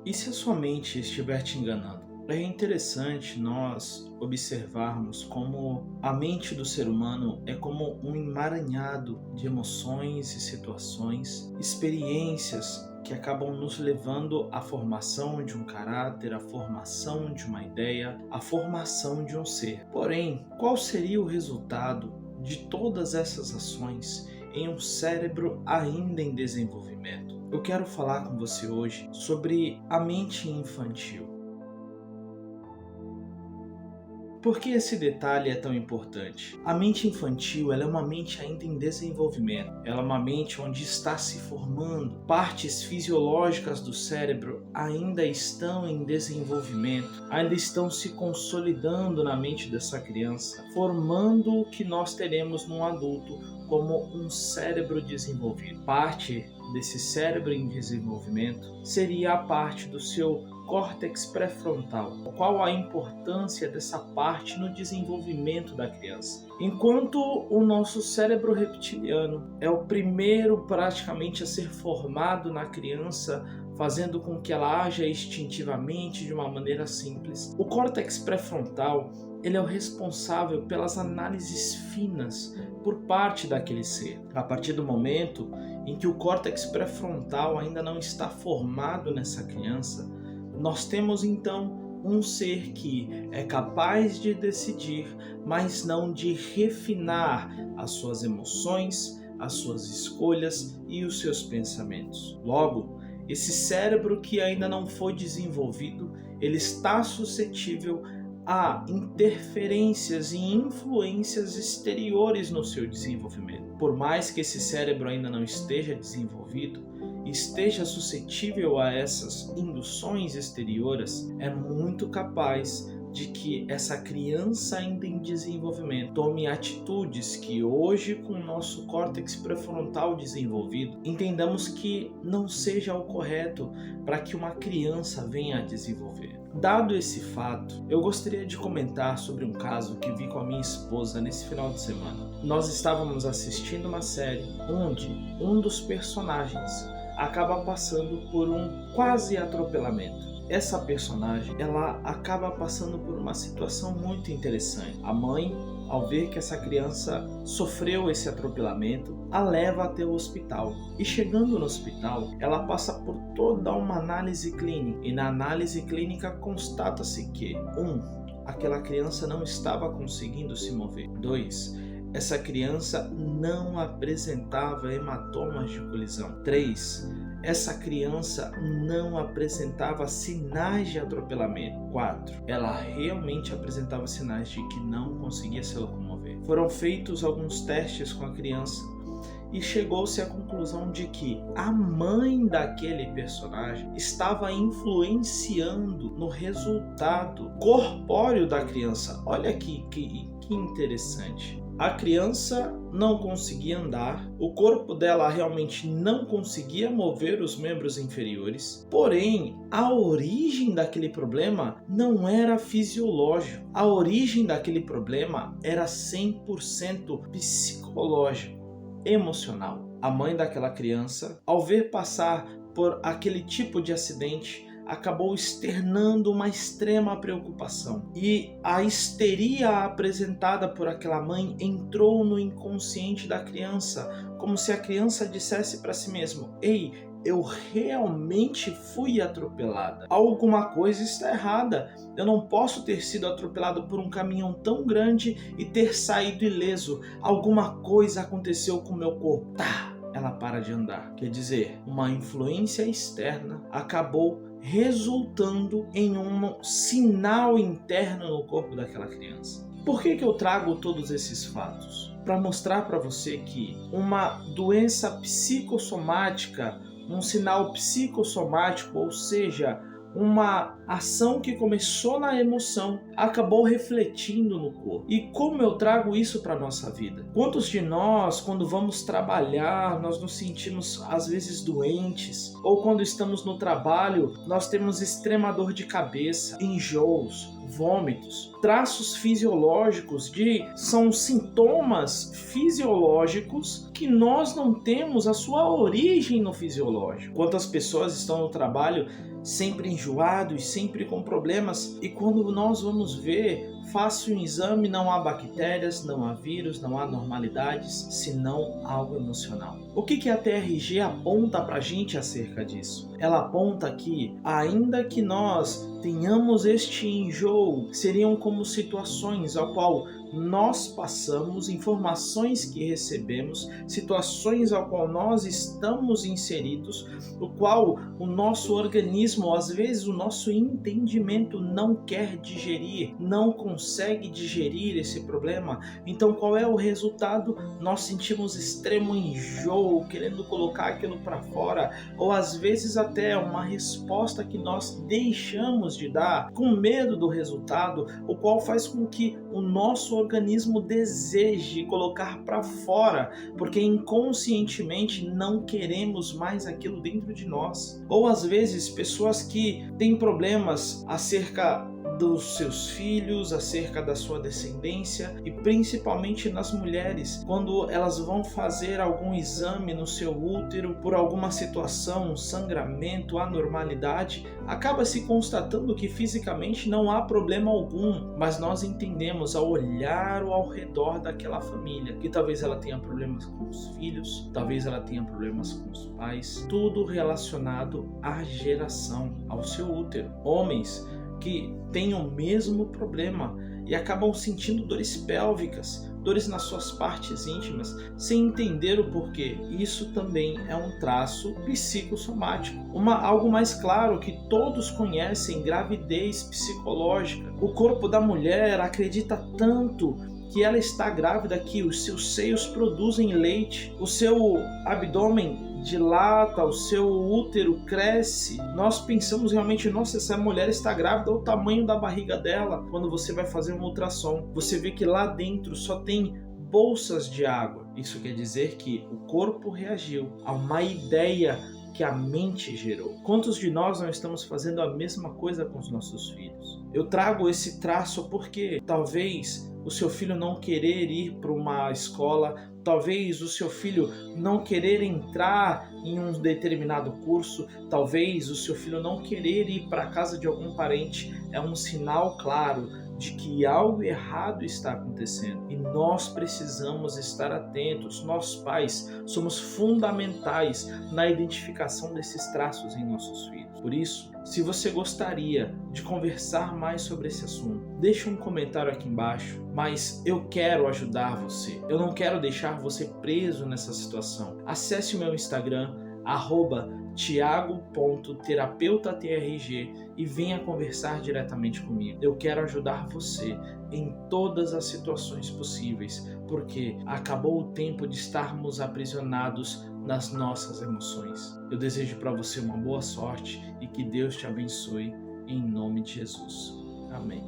E se a sua mente estiver te enganando? É interessante nós observarmos como a mente do ser humano é como um emaranhado de emoções e situações, experiências que acabam nos levando à formação de um caráter, à formação de uma ideia, à formação de um ser. Porém, qual seria o resultado de todas essas ações em um cérebro ainda em desenvolvimento? Eu quero falar com você hoje sobre a mente infantil. Por que esse detalhe é tão importante? A mente infantil ela é uma mente ainda em desenvolvimento. Ela é uma mente onde está se formando. Partes fisiológicas do cérebro ainda estão em desenvolvimento, ainda estão se consolidando na mente dessa criança, formando o que nós teremos num adulto como um cérebro desenvolvido. Parte desse cérebro em desenvolvimento seria a parte do seu córtex pré-frontal. Qual a importância dessa parte no desenvolvimento da criança? Enquanto o nosso cérebro reptiliano é o primeiro praticamente a ser formado na criança, fazendo com que ela haja instintivamente de uma maneira simples, o córtex pré-frontal ele é o responsável pelas análises finas por parte daquele ser. A partir do momento em que o córtex pré-frontal ainda não está formado nessa criança, nós temos então um ser que é capaz de decidir, mas não de refinar as suas emoções, as suas escolhas e os seus pensamentos. Logo, esse cérebro que ainda não foi desenvolvido, ele está suscetível a interferências e influências exteriores no seu desenvolvimento. Por mais que esse cérebro ainda não esteja desenvolvido, esteja suscetível a essas induções exteriores, é muito capaz de que essa criança ainda em desenvolvimento tome atitudes que hoje, com o nosso córtex pré-frontal desenvolvido, entendamos que não seja o correto para que uma criança venha a desenvolver. Dado esse fato, eu gostaria de comentar sobre um caso que vi com a minha esposa nesse final de semana. Nós estávamos assistindo uma série onde um dos personagens acaba passando por um quase atropelamento. Essa personagem, ela acaba passando por uma situação muito interessante. A mãe, ao ver que essa criança sofreu esse atropelamento, a leva até o hospital. E chegando no hospital, ela passa por toda uma análise clínica. E na análise clínica constata-se que 1. Aquela criança não estava conseguindo se mover. 2. Essa criança não apresentava hematomas de colisão. 3. Essa criança não apresentava sinais de atropelamento. 4. Ela realmente apresentava sinais de que não conseguia se locomover. Foram feitos alguns testes com a criança e chegou-se à conclusão de que a mãe daquele personagem estava influenciando no resultado corpóreo da criança. Olha que interessante. A criança não conseguia andar, o corpo dela realmente não conseguia mover os membros inferiores, porém, a origem daquele problema não era fisiológico. A origem daquele problema era 100% psicológico, emocional. A mãe daquela criança, ao ver passar por aquele tipo de acidente, acabou externando uma extrema preocupação. E a histeria apresentada por aquela mãe entrou no inconsciente da criança, como se a criança dissesse para si mesma: "Ei, eu realmente fui atropelada. Alguma coisa está errada. Eu não posso ter sido atropelado por um caminhão tão grande e ter saído ileso. Alguma coisa aconteceu com o meu corpo." Ela para de andar. Quer dizer, uma influência externa acabou resultando em um sinal interno no corpo daquela criança. Por que eu trago todos esses fatos? Para mostrar para você que uma doença psicossomática, um sinal psicossomático, ou seja, uma ação que começou na emoção, acabou refletindo no corpo. E como eu trago isso para a nossa vida? Quantos de nós, quando vamos trabalhar, nós nos sentimos às vezes doentes? Ou quando estamos no trabalho, nós temos extrema dor de cabeça, enjoos, vômitos, traços fisiológicos são sintomas fisiológicos que nós não temos a sua origem no fisiológico. Quantas pessoas estão no trabalho sempre enjoado e sempre com problemas. E quando nós vamos ver, faça um exame, não há bactérias, não há vírus, não há anormalidades, senão algo emocional. O que a TRG aponta para a gente acerca disso? Ela aponta que, ainda que nós tenhamos este enjoo, seriam como situações ao qual nós passamos, informações que recebemos, situações ao qual nós estamos inseridos, o qual o nosso organismo, às vezes o nosso entendimento não quer digerir, não consegue digerir esse problema. Então qual é o resultado? Nós sentimos extremo enjoo, querendo colocar aquilo para fora, ou às vezes até uma resposta que nós deixamos de dar com medo do resultado, o qual faz com que o nosso organismo deseje colocar para fora, porque inconscientemente não queremos mais aquilo dentro de nós. Ou às vezes pessoas que têm problemas acerca dos seus filhos, acerca da sua descendência, e principalmente nas mulheres, quando elas vão fazer algum exame no seu útero por alguma situação, sangramento, anormalidade, acaba se constatando que fisicamente não há problema algum, mas nós entendemos ao olhar ao redor daquela família que talvez ela tenha problemas com os filhos, talvez ela tenha problemas com os pais, tudo relacionado à geração, ao seu útero. Homens que têm o mesmo problema e acabam sentindo dores pélvicas, dores nas suas partes íntimas, sem entender o porquê. Isso também é um traço psicossomático. Algo mais claro que todos conhecem: gravidez psicológica. O corpo da mulher acredita tanto que ela está grávida que os seus seios produzem leite, o seu abdômen dilata, o seu útero cresce. Nós pensamos realmente: nossa, essa mulher está grávida, olha o tamanho da barriga dela. Quando você vai fazer um ultrassom, você vê que lá dentro só tem bolsas de água. Isso quer dizer que o corpo reagiu a uma ideia que a mente gerou. Quantos de nós não estamos fazendo a mesma coisa com os nossos filhos? Eu trago esse traço porque talvez o seu filho não querer ir para uma escola, talvez o seu filho não querer entrar em um determinado curso, talvez o seu filho não querer ir para a casa de algum parente, é um sinal claro de que algo errado está acontecendo e nós precisamos estar atentos. Nós pais somos fundamentais na identificação desses traços em nossos filhos. Por isso, se você gostaria de conversar mais sobre esse assunto, deixe um comentário aqui embaixo, mas eu quero ajudar você. Eu não quero deixar você preso nessa situação. Acesse o meu Instagram, @tiago.terapeuta.trg, e venha conversar diretamente comigo. Eu quero ajudar você em todas as situações possíveis, porque acabou o tempo de estarmos aprisionados nas nossas emoções. Eu desejo para você uma boa sorte e que Deus te abençoe em nome de Jesus. Amém.